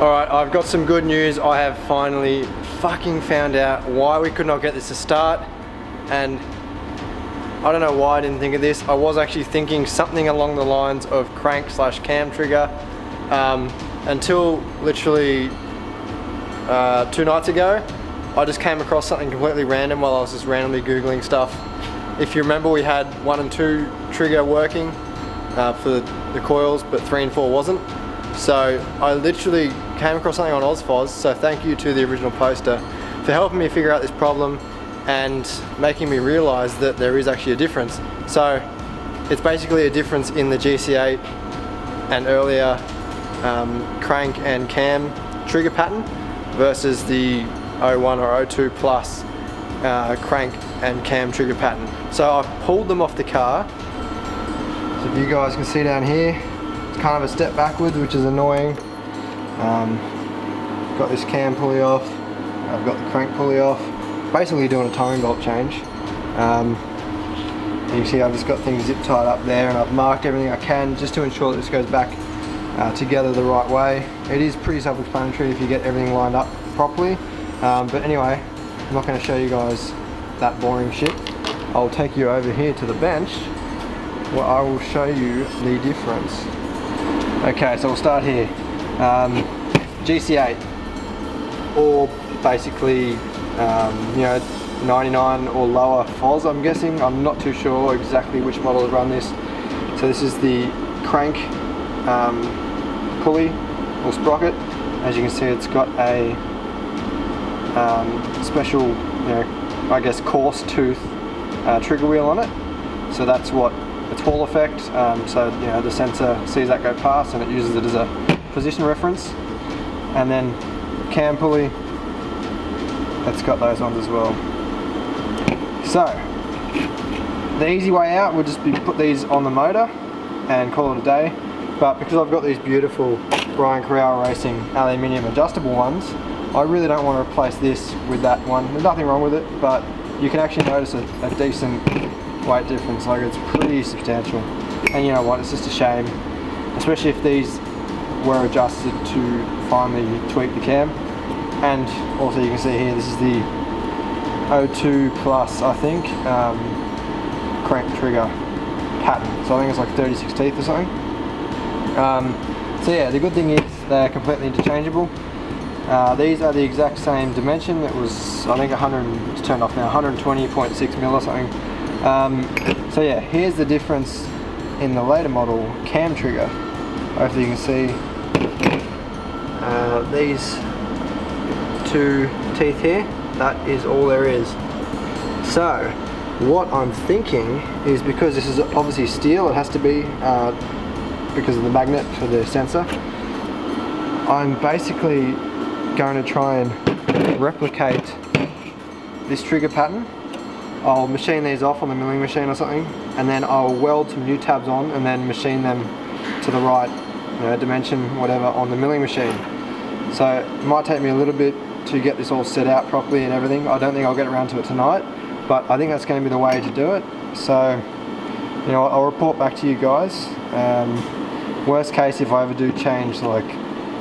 Alright, I've got some good news. I have finally fucking found out why we could not get this to start, and I don't know why I didn't think of this. I was actually thinking something along the lines of crank slash cam trigger until literally 2 nights ago. I just came across something completely random while I was just randomly Googling stuff. If you remember, we had 1 and 2 trigger working for the coils, but 3 and 4 wasn't. So I literally came across something on AusFoz, so thank you to the original poster for helping me figure out this problem and making me realise that there is actually a difference. So it's basically a difference in the GC8 and earlier crank and cam trigger pattern versus the 01 or 02 plus crank and cam trigger pattern. So I've pulled them off the car. So if you guys can see down here, it's kind of a step backwards, which is annoying. Got this cam pulley off, I've got the crank pulley off. Basically doing a timing bolt change. You can see I've just got things zip tied up there, and I've marked everything I can just to ensure that this goes back together the right way. It is pretty self-explanatory if you get everything lined up properly. But anyway, I'm not going to show you guys that boring shit. I'll take you over here to the bench where I will show you the difference. Okay, so we'll start here. GC8, or basically, you know, 99 or lower FOS, I'm guessing. I'm not too sure exactly which model has run this. So this is the crank pulley or sprocket. As you can see, it's got a special, you know, I guess coarse tooth trigger wheel on it. So that's what it's Hall effect. So you know, the sensor sees that go past and it uses it as a position reference. And then cam pulley, it's got those ones as well. So the easy way out would just be put these on the motor and call it a day. But because I've got these beautiful Brian Corral Racing aluminium adjustable ones, I really don't want to replace this with that one. There's nothing wrong with it, but you can actually notice a decent weight difference. Like, it's pretty substantial. And you know what, it's just a shame, especially if these were adjusted to finally tweak the cam. And also you can see here, this is the 02 plus, I think, crank trigger pattern. So I think it's like 36 teeth or something. So yeah, the good thing is they're completely interchangeable. These are the exact same dimension. It was, I think, 100, it's turned off now, 120.6 mil or something. So yeah, here's the difference in the later model cam trigger. Hopefully you can see these 2 teeth here. That is all there is. So what I'm thinking is, because this is obviously steel, it has to be because of the magnet for the sensor, I'm basically going to try and replicate this trigger pattern. I'll machine these off on the milling machine or something, and then I'll weld some new tabs on and then machine them to the right, you know, dimension, whatever, on the milling machine. So it might take me a little bit to get this all set out properly and everything. I don't think I'll get around to it tonight, but I think that's going to be the way to do it. So, you know, I'll report back to you guys. Worst case, if I ever do change like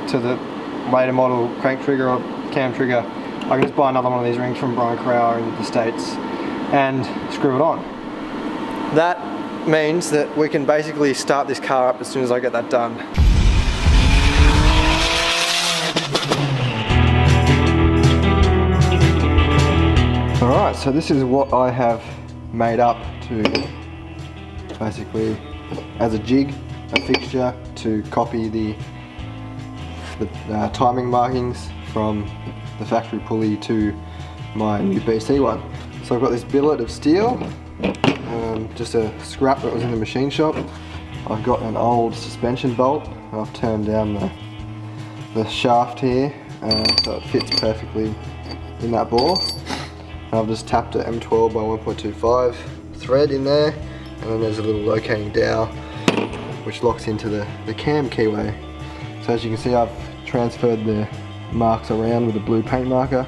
to the later model crank trigger or cam trigger, I can just buy another one of these rings from Brian Corral in the States and screw it on. That means that we can basically start this car up as soon as I get that done. Alright, so this is what I have made up to basically, as a jig, a fixture to copy the timing markings from the factory pulley to my new BC one. So I've got this billet of steel, just a scrap that was in the machine shop. I've got an old suspension bolt. I've turned down the shaft here so it fits perfectly in that bore. And I've just tapped a M12 by 1.25 thread in there, and then there's a little locating dowel which locks into the cam keyway. So as you can see, I've transferred the marks around with a blue paint marker.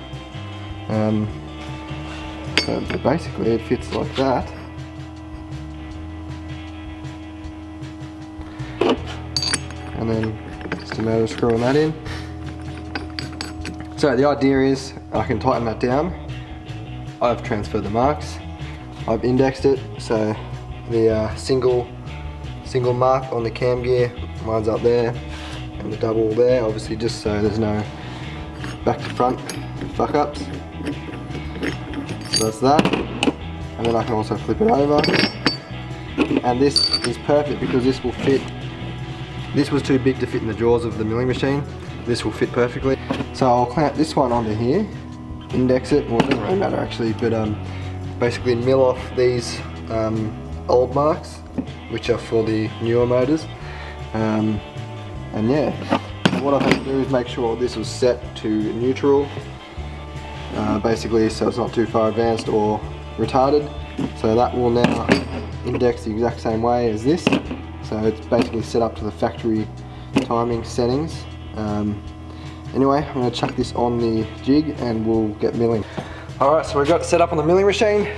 So basically it fits like that. And then just a matter of screwing that in. So the idea is I can tighten that down. I've transferred the marks. I've indexed it, so the single mark on the cam gear, mine's up there, and the double there, obviously just so there's no back to front fuck ups. So that's that, and then I can also flip it over. And this is perfect because this will fit. This was too big to fit in the jaws of the milling machine. This will fit perfectly. So I'll clamp this one onto here, index it, well it doesn't really matter actually, but basically mill off these old marks, which are for the newer motors. And yeah, what I have to do is make sure this was set to neutral, basically so it's not too far advanced or retarded. So that will now index the exact same way as this. So it's basically set up to the factory timing settings. Anyway, I'm going to chuck this on the jig and we'll get milling. Alright, so we've got it set up on the milling machine.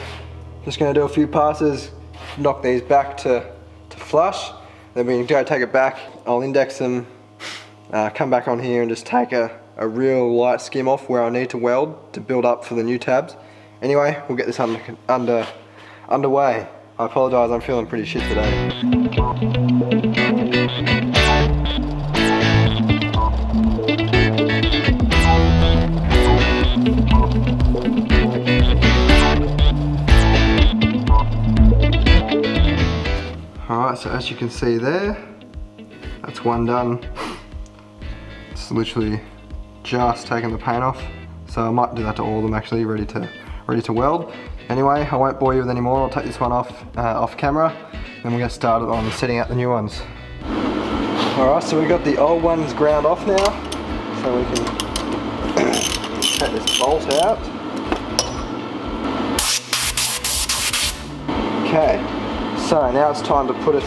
Just going to do a few passes, knock these back to flush. Then we can go take it back. I'll index them, come back on here and just take a real light skim off where I need to weld to build up for the new tabs. Anyway, we'll get this underway. I apologise, I'm feeling pretty shit today. Alright, so as you can see there, that's one done. It's literally just taking the paint off. So I might do that to all of them actually, ready to weld. Anyway, I won't bore you with any more. I'll take this one off camera, then we'll get started on setting out the new ones. Alright, so we've got the old ones ground off now, so we can take this bolt out. Okay, so now it's time to put it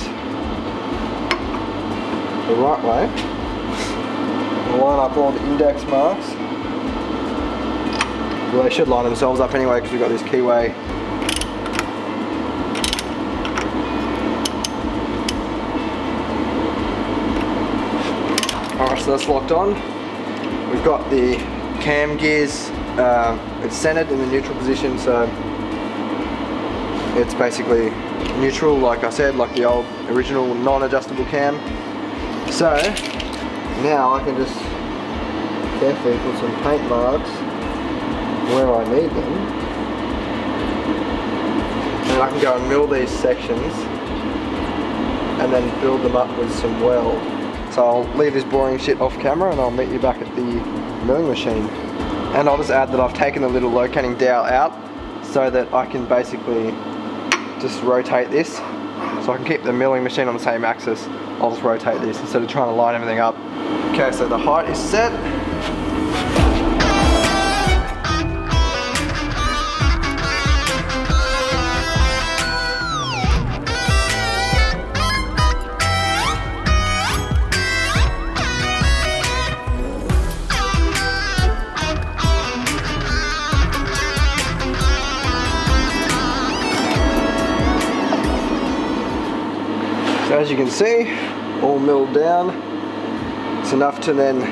the right way. We'll line up all the index marks. Well, they should line themselves up anyway because we've got this keyway. Alright, so that's locked on. We've got the cam gears, it's centered in the neutral position, so it's basically neutral, like I said, like the old original non-adjustable cam. So now I can just carefully put some paint marks where I need them, and I can go and mill these sections and then build them up with some weld. So I'll leave this boring shit off camera and I'll meet you back at the milling machine. And I'll just add that I've taken the little locating dowel out so that I can basically just rotate this, so I can keep the milling machine on the same axis. I'll just rotate this instead of trying to line everything up. Okay, so the height is set. So as you can see, all milled down. It's enough to then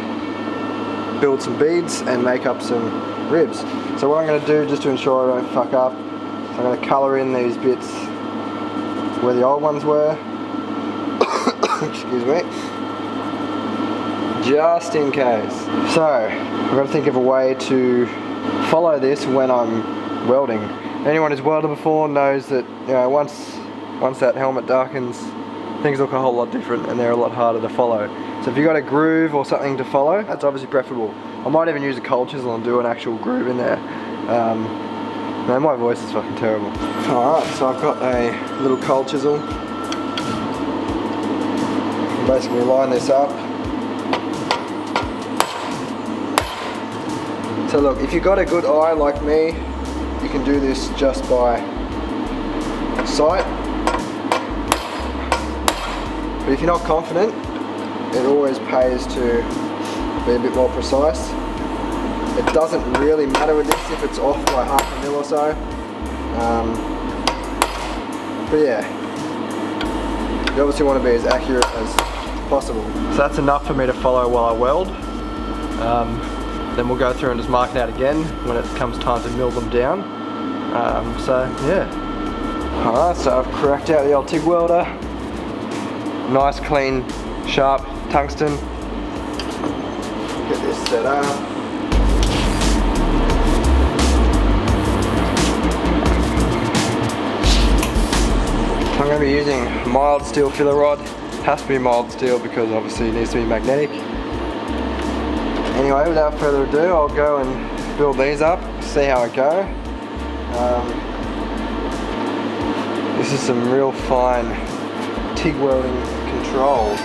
build some beads and make up some ribs. So what I'm going to do, just to ensure I don't fuck up, so I'm going to colour in these bits where the old ones were. Excuse me. Just in case. So I've got to think of a way to follow this when I'm welding. Anyone who's welded before knows that, you know, once that helmet darkens, things look a whole lot different and they're a lot harder to follow. So if you've got a groove or something to follow, that's obviously preferable. I might even use a cold chisel and do an actual groove in there. Man, my voice is fucking terrible. Alright, so I've got a little cold chisel. Basically line this up. So look, if you've got a good eye like me, you can do this just by sight. But if you're not confident, it always pays to be a bit more precise. It doesn't really matter with this if it's off by half a mil or so. But yeah, you obviously want to be as accurate as possible. So that's enough for me to follow while I weld. Then we'll go through and just mark it out again when it comes time to mill them down. So yeah. Alright, so I've cracked out the old TIG welder. Nice, clean, sharp tungsten. Get this set up. I'm going to be using mild steel filler rod. It has to be mild steel because obviously it needs to be magnetic. Anyway, without further ado, I'll go and build these up, see how it go. This is some real fine TIG welding control.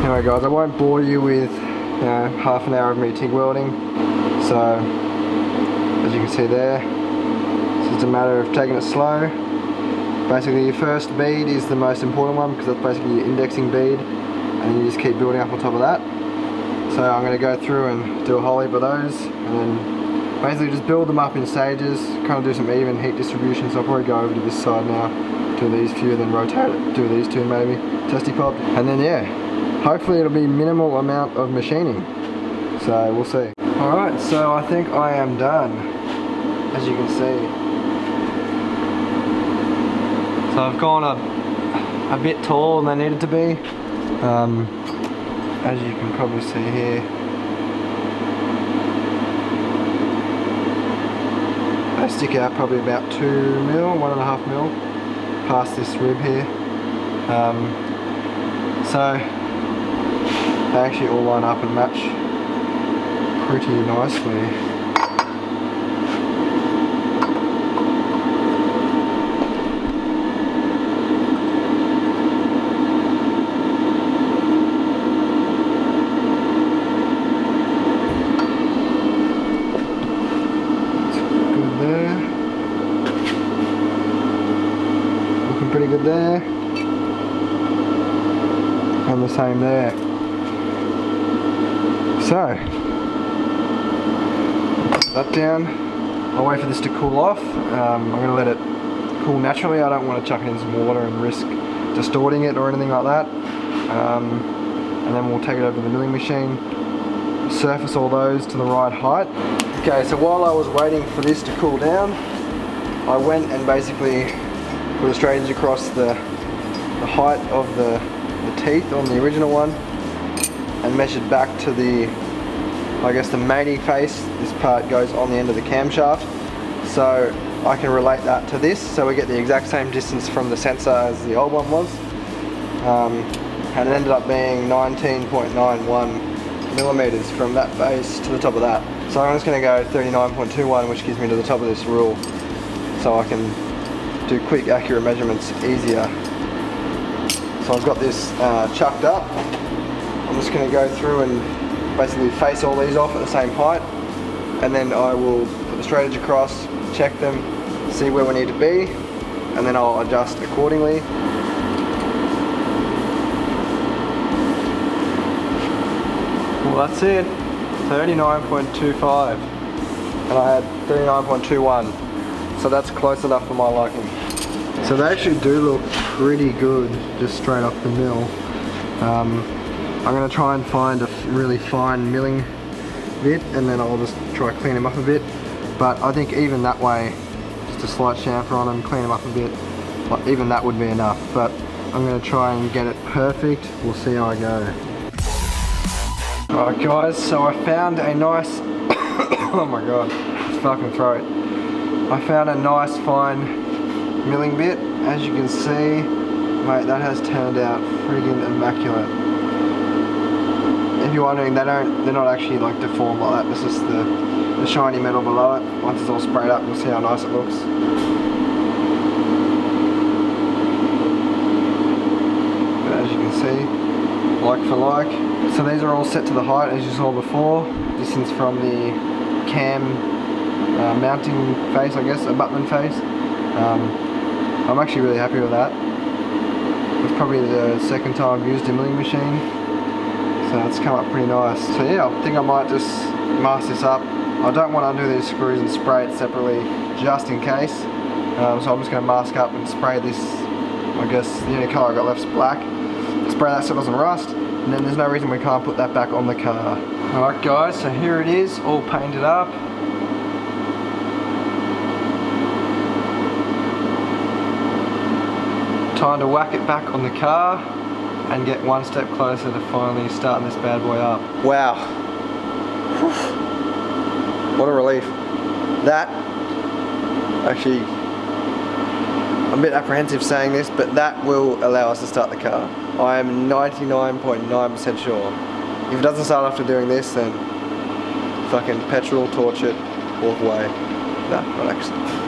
Anyway guys, I won't bore you with half an hour of me TIG welding. So, as you can see there, it's just a matter of taking it slow. Basically your first bead is the most important one because that's basically your indexing bead, and then you just keep building up on top of that. So I'm going to go through and do a whole heap of those, and then basically just build them up in stages, kind of do some even heat distribution. So I'll probably go over to this side now, do these few, then rotate it, do these two maybe, testy pop, and then yeah. Hopefully it'll be minimal amount of machining, so we'll see. Alright, so I think I am done, as you can see. So I've gone a bit taller than they needed to be, as you can probably see here. They stick out probably about 2 mil, 1.5 mil, past this rib here. So they actually all line up and match pretty nicely. Good there. Looking pretty good there. And the same there. So, put that down. I'll wait for this to cool off. I'm going to let it cool naturally. I don't want to chuck it in some water and risk distorting it or anything like that. And then we'll take it over to the milling machine, surface all those to the right height. Okay, so while I was waiting for this to cool down, I went and basically put a straightedge across the height of the teeth on the original one, and measured back to the, I guess, the mating face. This part goes on the end of the camshaft, so I can relate that to this, so we get the exact same distance from the sensor as the old one was, and it ended up being 19.91 millimeters from that base to the top of that. So I'm just going to go 39.21, which gives me to the top of this rule, so I can do quick accurate measurements easier. So I've got this chucked up. I'm just going to go through and basically face all these off at the same height, and then I will put the straightedge across, check them, see where we need to be, and then I'll adjust accordingly. Well, that's it, 39.25, and I had 39.21, so that's close enough for my liking. So they actually do look pretty good just straight off the mill. I'm going to try and find a really fine milling bit, and then I'll just try to clean them up a bit. But I think even that way, just a slight chamfer on them, clean them up a bit, like even that would be enough. But I'm going to try and get it perfect. We'll see how I go. Alright guys, so I found a nice, oh my god, it's fucking throat. I found a nice fine milling bit. As you can see, mate, that has turned out friggin' immaculate. If you're wondering, they're not actually like deformed like that. This is the shiny metal below it. Once it's all sprayed up, you'll see how nice it looks. But as you can see, like for like. So these are all set to the height as you saw before. Distance from the cam mounting face, I guess, abutment face. I'm actually really happy with that. It's probably the second time I've used a milling machine, so it's come up pretty nice. So yeah, I think I might just mask this up. I don't want to undo these screws and spray it separately just in case. So I'm just going to mask up and spray this. I guess the only colour I got left is black. Spray that so it doesn't rust, and then there's no reason we can't put that back on the car. Alright guys, so here it is, all painted up. Time to whack it back on the car and get one step closer to finally starting this bad boy up. Wow. Whew. What a relief. That, actually, I'm a bit apprehensive saying this, but that will allow us to start the car. I am 99.9% sure. If it doesn't start after doing this, then fucking petrol, torch it, walk away. No, not actually.